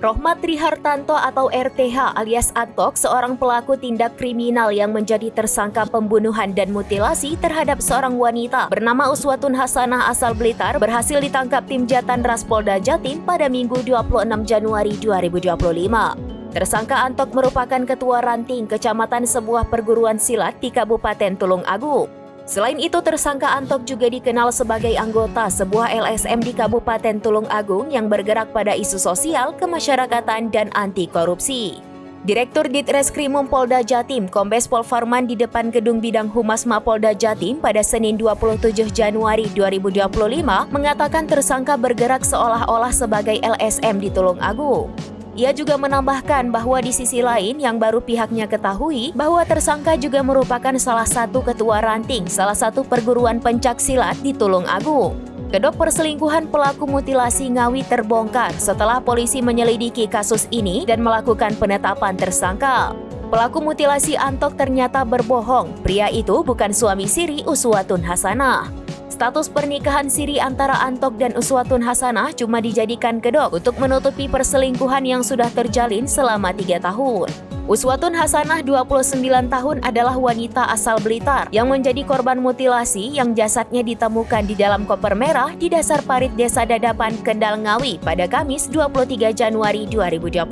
Rohmat Trihartanto atau RTH alias Antok, seorang pelaku tindak kriminal yang menjadi tersangka pembunuhan dan mutilasi terhadap seorang wanita bernama Uswatun Hasanah asal Blitar, berhasil ditangkap tim Jatanras Polda Jatim pada Minggu 26 Januari 2025. Tersangka Antok merupakan ketua ranting kecamatan sebuah perguruan silat di Kabupaten Tulung Agung. Selain itu, tersangka Antok juga dikenal sebagai anggota sebuah LSM di Kabupaten Tulung Agung yang bergerak pada isu sosial, kemasyarakatan, dan anti korupsi. Direktur Ditreskrimum Polda Jatim, Kombes Pol Farman di depan Gedung Bidang Humas Mapolda Jatim pada Senin 27 Januari 2025 mengatakan tersangka bergerak seolah-olah sebagai LSM di Tulung Agung. Ia juga menambahkan bahwa di sisi lain yang baru pihaknya ketahui bahwa tersangka juga merupakan salah satu ketua ranting salah satu perguruan pencak silat di Tulung Agung. Kedok perselingkuhan pelaku mutilasi Ngawi terbongkar setelah polisi menyelidiki kasus ini dan melakukan penetapan tersangka. Pelaku mutilasi Antok ternyata berbohong, pria itu bukan suami siri Uswatun Hasanah. Status pernikahan siri antara Antok dan Uswatun Hasanah cuma dijadikan kedok untuk menutupi perselingkuhan yang sudah terjalin selama 3 tahun. Uswatun Hasanah 29 tahun adalah wanita asal Blitar yang menjadi korban mutilasi yang jasadnya ditemukan di dalam koper merah di dasar parit Desa Dadapan, Kendal, Ngawi pada Kamis 23 Januari 2025.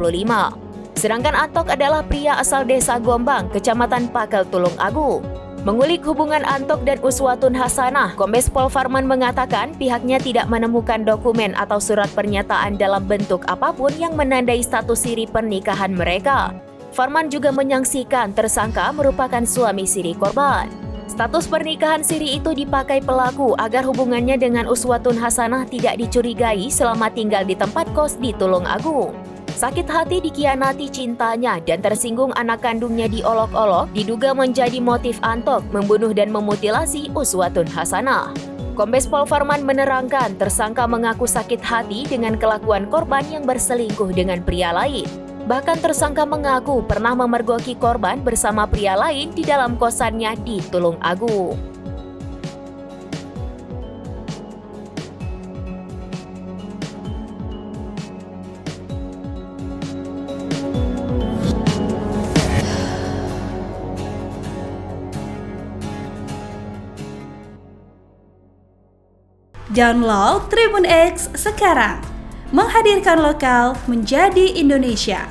Sedangkan Antok adalah pria asal Desa Gombang, Kecamatan Pakel, Tulung Agung. Mengulik hubungan Antok dan Uswatun Hasanah, Kombes Pol Farman mengatakan pihaknya tidak menemukan dokumen atau surat pernyataan dalam bentuk apapun yang menandai status siri pernikahan mereka. Farman juga menyaksikan tersangka merupakan suami siri korban. Status pernikahan siri itu dipakai pelaku agar hubungannya dengan Uswatun Hasanah tidak dicurigai selama tinggal di tempat kos di Tulung Agung. Sakit hati dikhianati cintanya dan tersinggung anak kandungnya diolok-olok diduga menjadi motif Antok membunuh dan memutilasi Uswatun Hasanah. Kombes Pol Farman menerangkan tersangka mengaku sakit hati dengan kelakuan korban yang berselingkuh dengan pria lain. Bahkan tersangka mengaku pernah memergoki korban bersama pria lain di dalam kosannya di Tulung Agung. Download Tribun X sekarang, menghadirkan lokal menjadi Indonesia.